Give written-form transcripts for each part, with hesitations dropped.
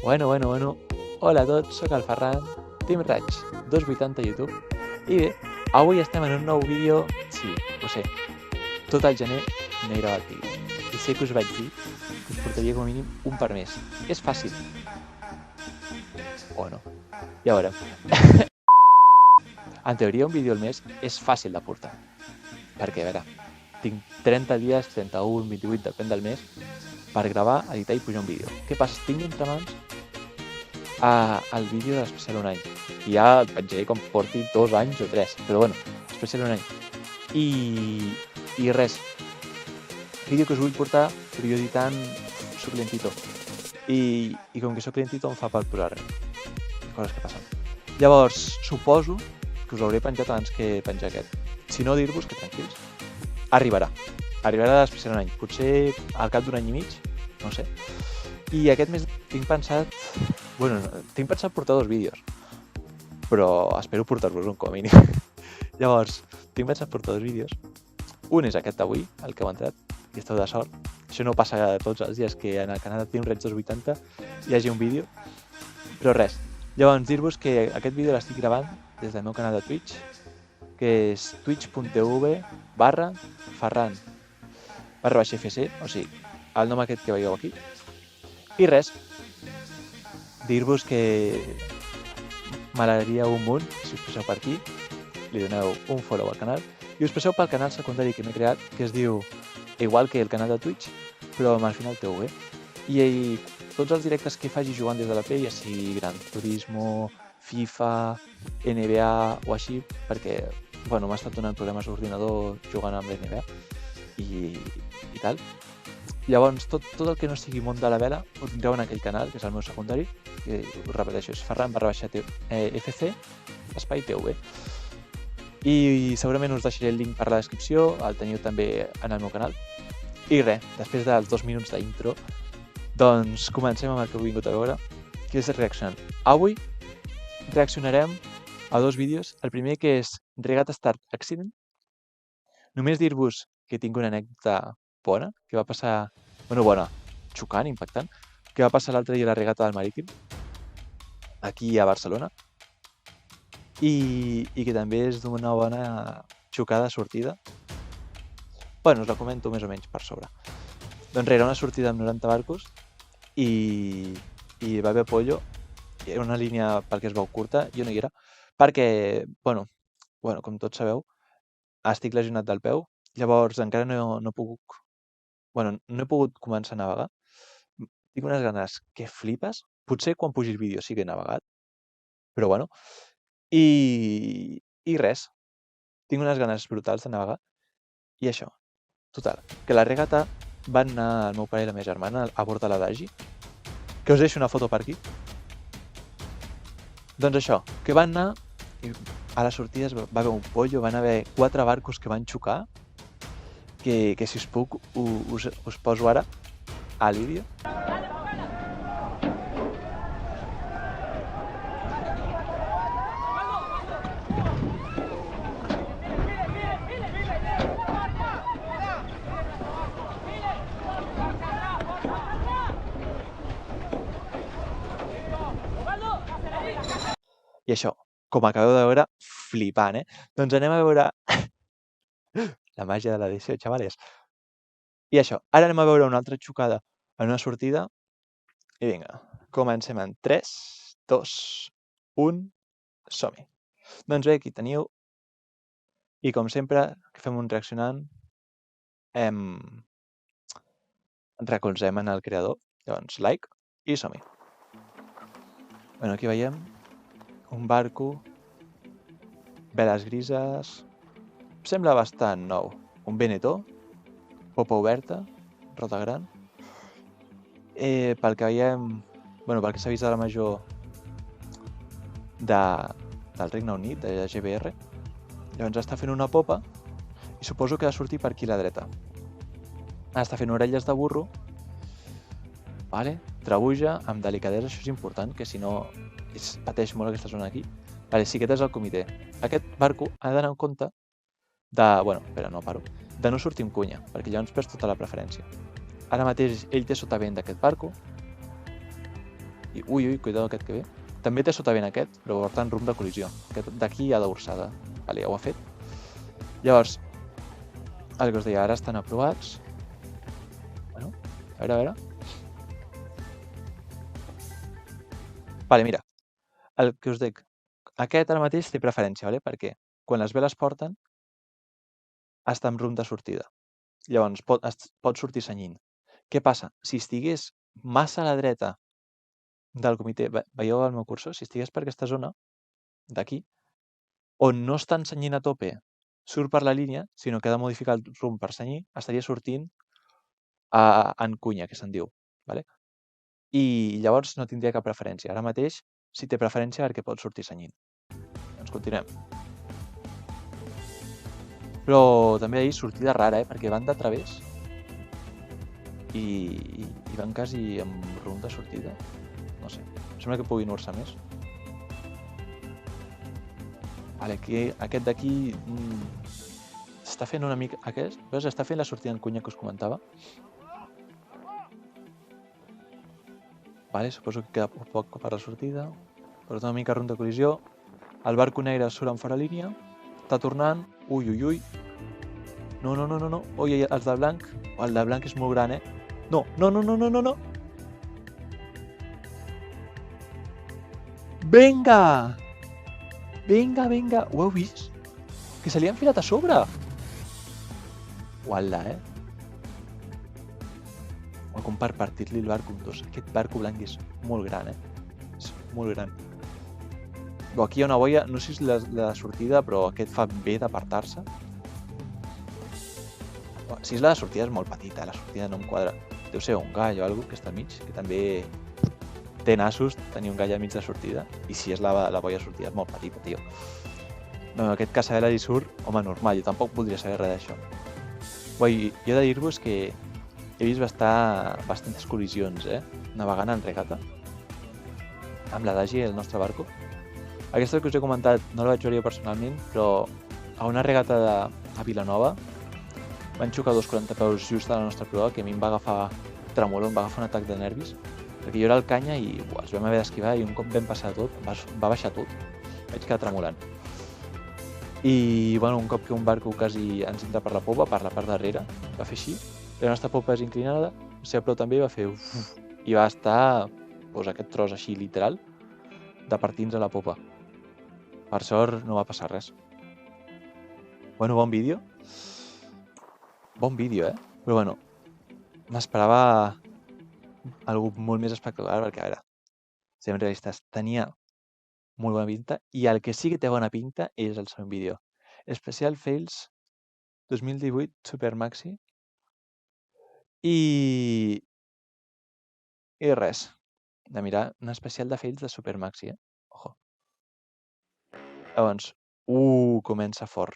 Bueno. Hola a tots, sóc el Ferran, Team Raig, 280 a YouTube. I bé, avui estem en un nou vídeo, sí, ho sé, tot el gener no he gravat vídeo. I sé que us vaig dir que us portaria com a mínim un per mes. És fàcil. O no. Ja veurem. En teoria un vídeo al mes és fàcil de portar. Perquè, a veure, tinc 30 dies, 31, 28, depèn del mes, per gravar, editar i pujar un vídeo. Què passa? Tinc entre mans el vídeo de l'especial un any. I ja el penjaré com porti 2 anys o 3, però bueno, especial un any. I res, vídeo que us vull portar, però jo editant soc lentito. I com que soc lentito em fa per posar res. Coses que passen. Llavors, suposo que us hauré penjat abans que penjar aquest. Si no, dir-vos que tranquils. Arribarà l'especial un any. Potser al cap d'un any i mig, no sé. I aquest mes tinc pensat... Bueno, tinc pensat portar 2 vídeos, però espero portar-vos un com a mínim. Llavors, tinc pensat portar 2 vídeos. Un és aquest d'avui, el que heu entrat, i esteu de sort. Això no passa tots els dies que en el canal de Team Raig 280 hi hagi un vídeo. Però res, llavors dir-vos que aquest vídeo l'estic gravant des del meu canal de Twitch, que és twitch.tv/ferran/fc, o sigui, el nom aquest que veieu aquí. I res, dir-vos que m'agradaria un munt si us passeu per aquí, li doneu un follow al canal i us passeu pel canal secundari que m'he creat, que es diu igual que el canal de Twitch, però amb el final TV. I tots els directes que faci jugant des de la Play, ja sigui Gran Turismo, FIFA, NBA o així, perquè bueno, m'ha estat donant problemes a l'ordinador jugant amb l'NBA i tal. Llavors, tot el que no sigui món de la vela ho tindreu en aquell canal, que és el meu secundari, que us repeteixo, és ferran/fc espai TV. I segurament us deixaré el link per la descripció, el teniu també en el meu canal. I res, després dels 2 minuts d'intro, doncs comencem amb el que heu vingut a veure, que és reaccionant. Avui reaccionarem a 2 vídeos. El primer, que és Regatta Start Accident. Només dir-vos que tinc una anècdota bona, que va passar... Bueno, bona, xocant, impactant, que va passar l'altre dia a la regata del Marítim, aquí a Barcelona, i que també és d'una bona xocada sortida. Bueno, us la comento més o menys per sobre. Doncs era una sortida amb 90 barcos i va haver pollo. Era una línia perquè es veu curta, jo no hi era, perquè, bueno, com tots sabeu, estic lesionat del peu, llavors encara no he pogut començar a navegar. Tinc unes ganes que flipes. Potser quan pugi el vídeo sí que he navegat, però bueno. I res, tinc unes ganes brutals de navegar. I això, total, que la regata van anar el meu pare i la meva germana a bord de l'Adagi, que us deixo una foto per aquí. Doncs això, que van anar, i a les sortides va haver un pollo, van haver 4 barcos que van xocar, que si us puc us poso ara al vídeo. I això, com acabeu de veure, flipant, Doncs anem a veure la màgia de l'edició, xavales. I això, ara anem a veure una altra xocada en una sortida. I vinga, comencem en 3, 2, 1, som-hi. Doncs bé, aquí teniu. I com sempre, que fem un reaccionant, recolzem en el creador. Llavors, like i som-hi. Bueno, aquí veiem un barco, veles grises, sembla bastant nou. Un Benetó, popa oberta, roda gran. Pel que veiem, pel que s'ha vist de la major del Regne Unit, de GBR, llavors està fent una popa i suposo que ha de sortir per aquí a la dreta. Està fent orelles de burro, vale? Trabuja amb delicadesa, això és important, que si no pateix molt aquesta zona aquí. Vale, sí, aquest és el comitè. Aquest barco ha d'anar en compte de no sortir amb cunya, perquè llavors perds tota la preferència. Ara mateix ell té sotavent d'aquest barco I, ui, cuidado aquest que ve. També té sotavent aquest, però porta en rumb de col·lisió. Aquest d'aquí ha d'orçada. Vale, ja ho ha fet. Llavors, el que us deia, ara estan aprovats. Bueno, a veure. Vale, mira, el que us dic, aquest ara mateix té preferència, vale? Perquè quan les veles porten, està en rumb de sortida. Llavors, pot sortir senyint. Què passa? Si estigués massa a la dreta del comitè, veieu el meu cursor? Si estigués per aquesta zona, d'aquí, on no estan senyint a tope, surt per la línia, sinó que ha de modificar el rumb per senyir, estaria sortint en cunya, que se'n diu. Vale? I llavors no tindria cap preferència. Ara mateix sí té preferència perquè pot sortir senyint. Doncs continuem. Però també ahir sortida rara, perquè van de través i van quasi amb rumb de sortida. No sé, sembla que puguin orçar més. Vale, aquest d'aquí està fent una mica... Aquest, veus? Està fent la sortida en cunya que us comentava. Vale, suposo que queda poc per la sortida. Però una mica rumb de col·lisió. El barco negre surt en fora línia. Està tornant. Ui. No. Ui, els de blanc. El de blanc és molt gran, eh? No. Vinga! Ho heu vist? Que se li han filat a sobre! Uala, eh? Com per partir-li el barco en dos. Aquest barco blanc és molt gran, És molt gran. Però aquí hi ha una boia, no sé si és la sortida, però aquest fa bé d'apartar-se. Si és la de sortida és molt petita, la sortida no em quadra. Deu ser un gall o alguna cosa que està al mig, que també té nassos tenir un gall al mig de sortida. I si és la boia de sortida és molt petita, tio. No, aquest caçavela hi surt, home, normal, jo tampoc voldria saber res d'això. Ui, jo he de dir-vos que he vist bastantes col·lisions, navegant en regata, amb l'Adagi, el nostre barco. Aquesta que us he comentat no la vaig veure jo personalment, però a una regata a Vilanova van xocar 240 peus just a la nostra proa, que a mi em va agafar tremolor, em va agafar un atac de nervis, perquè jo era al canya i els vam haver d'esquivar i un cop vam passar tot, va baixar tot, vaig quedar tremolant. I bueno, un cop que un barco quasi ens entra per la popa, per la part darrere, va fer així, la nostra popa és inclinada, la seva proa també va fer uf, i va estar aquest tros així literal de partint-nos a la popa. Per sort no va passar res. Bueno, bon vídeo. Bon vídeo, Però bueno, m'esperava algú molt més espectacular perquè, a veure, siguem realistes, tenia molt bona pinta i el que sí que té bona pinta és el següent vídeo. Special Fails 2018 Super Maxi i res, de mirar un especial de fails de Super Maxi, Ojo. Llavors, comença fort.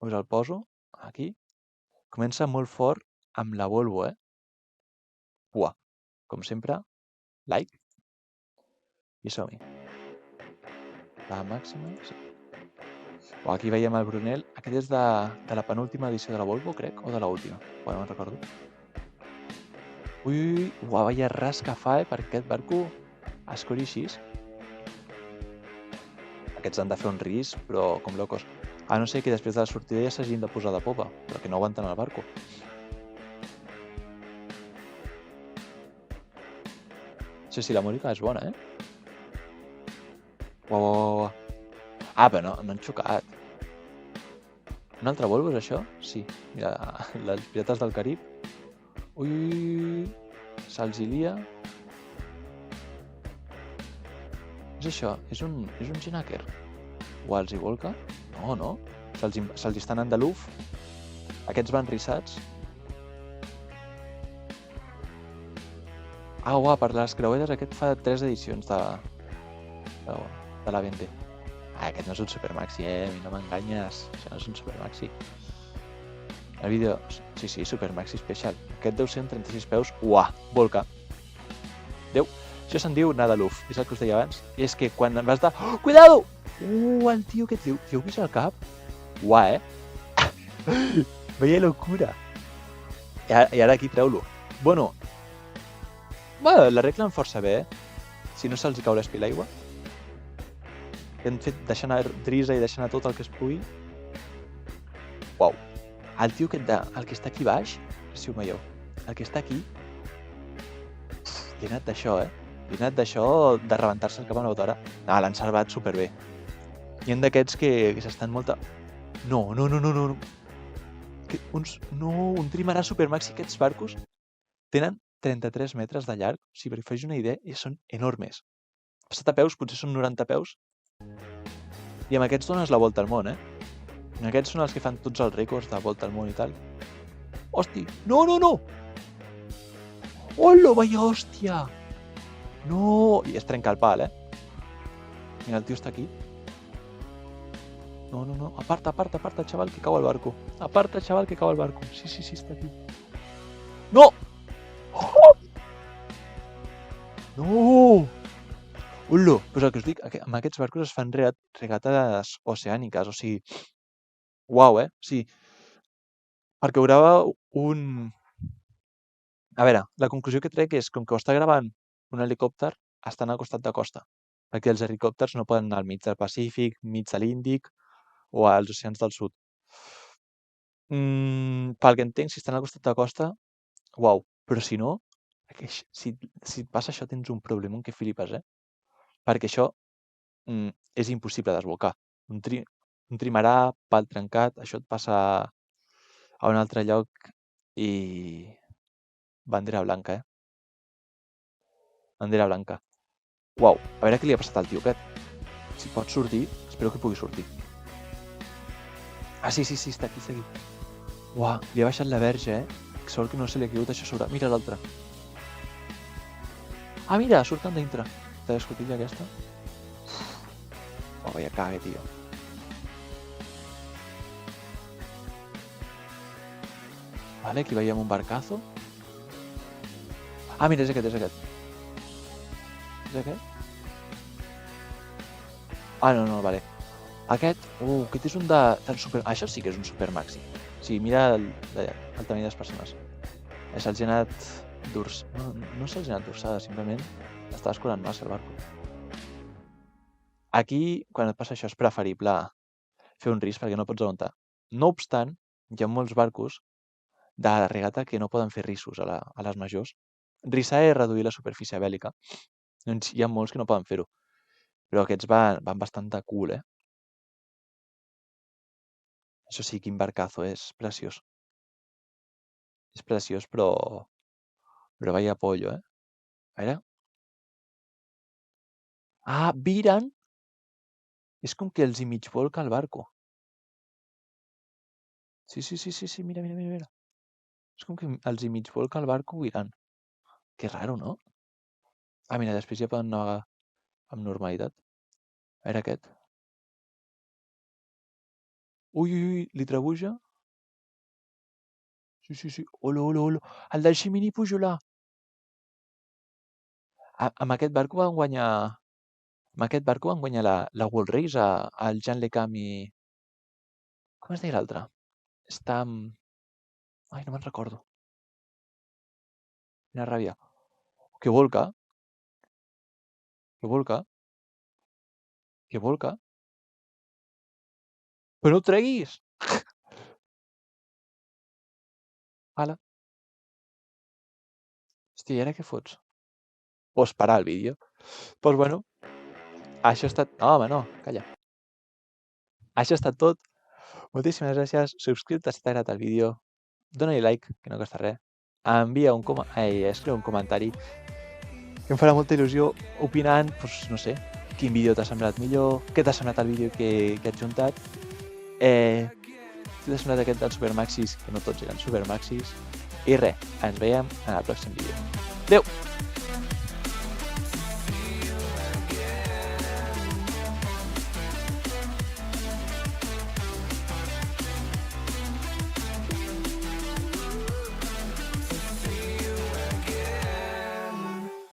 Us el poso aquí. Comença molt fort amb la Volvo, Uah, com sempre, like i som-hi. La màxima, sí. Aquí veiem el Brunel. Aquest és de la penúltima edició de la Volvo, crec, o de l'última. Bueno, no recordo. Ui, vaya ras que fa, perquè aquest barco es corri així. Aquests han de fer un risc, però com locos. A no ser que després de la sortida ja s'hagin de posar de popa, però que no aguanten el barco. Sí, la música és bona, Uau. Ah, però no han xocat. Un altre Volvo és això? Sí. Mira, les Pirates del Carib. Ui, se'ls hi lia. És això, és un Genaker. O els hi volca? No. Se'ls hi estan anant de luf. Aquests van rissats. Per les creueres aquest fa 3 edicions de la Vente. Aquest no és un Super Maxi, a mi no m'enganyes. Això no és un Super Maxi. El vídeo... Sí, Super Maxi Special. Aquest deu ser un 36 peus. Volca. Déu. Això se'n diu anar de luf. És el que us deia abans. I és que quan vas de... Cuidado! El tio aquest, li heu vist el cap? Veia locura. I ara aquí treu-lo. Bueno, Bueno, l'arreglen força bé, si no se'ls cau l'espi l'aigua. Han fet deixant anar drisa i deixant anar tot el que es pugui. Uau. El tio aquest el que està aquí baix, si ho veieu, el que està aquí, li ha anat d'això, Li ha anat d'això de rebentar-se el cap amb la motora. L'han salvat superbé. Hi ha d'aquests que s'estan molta... No. Un trimarà supermaxi, aquests barcos tenen 33 metres de llarg. O sigui, perquè faig una idea, són enormes. Passat a peus, potser són 90 peus. I amb aquests dones la volta al món, Aquests són els que fan tots els rècords de volta al món i tal. Hosti! No! Hola, vaya hòstia! No! I es trenca el pal, Mira, el tio està aquí. No. Aparta, chaval, que cau al barco. Aparta, chaval, que cau al barco. Sí, està aquí. No! Oh! No! Hola! Pues el que us dic, amb aquests barcos es fan regates oceàniques, o sigui... Uau, O sigui, perquè ho grava un... A veure, la conclusió que trec és, com que ho està gravant un helicòpter, estan al costat de costa, perquè els helicòpters no poden anar al mig del Pacífic, mig de l'Índic o als oceans del sud. Pel que entenc, si estan al costat de costa, uau, però si no, si et passa això tens un problema que flipes, perquè això és impossible desbocar. Un trimarà, pal trencat, això et passa a un altre lloc i... Bandera blanca, Bandera blanca. Uau, a veure què li ha passat al tio aquest. Si pot sortir, espero que pugui sortir. Ah, sí, està aquí. Uau, li ha baixat la verge, Sort que no se li ha caigut això sobre... Mira l'altre. Ah, mira, surten dintre. De l'escotilla aquesta. Uau, vaya cague, tio. Vale, aquí veiem un barcazo. Ah, mira, és aquest. És aquest? Ah, no, vale. Aquest és un del super... Això sí que és un super maxi. O sigui, mira el tamany de les persones. Se'ls ha anat durs... No se'ls ha anat dorsada, simplement està escurant massa el barco. Aquí, quan et passa això, és preferible fer un risc perquè no pots aguantar. No obstant, hi ha molts barcos de regata que no poden fer rissos a les majors. Rissar és reduir la superfície bèl·lica. Doncs hi ha molts que no poden fer-ho. Però aquests van bastant de cul, Això sí, quin barcazo, és preciós. És preciós, però vaya pollo, A veure. Ah, viren! És com que els hi mig volca el barco. Sí, mira. És com que els hi mig volca el barco viran. Que raro, no? Ah, mira, després ja poden navegar amb normalitat. A veure aquest. Ui, li trebuja. Sí. Hola. El del Ximini Pujolà. Amb aquest barco van guanyar... Amb aquest barco van guanyar la World Race al Jean Le Cam i... Com es deia l'altre? Està amb... Ai, no me'n recordo. Quina ràbia. Que volca. Però no ho treguis! Ala. Hòstia, i ara què fots? Pots parar el vídeo. Doncs bueno, això ha estat... No, home, no, calla. Això ha estat tot. Moltíssimes gràcies. Subscriu-te si t'ha agradat el vídeo. Dóna-li like, que no costa res. Escriu un comentari que em farà molta il·lusió opinant, doncs, no sé, quin vídeo t'ha semblat millor, què t'ha semblat el vídeo que he adjuntat, què t'ha semblat aquest dels supermaxis, que no tots eren supermaxis, i res, ens veiem en el pròxim vídeo. Adéu!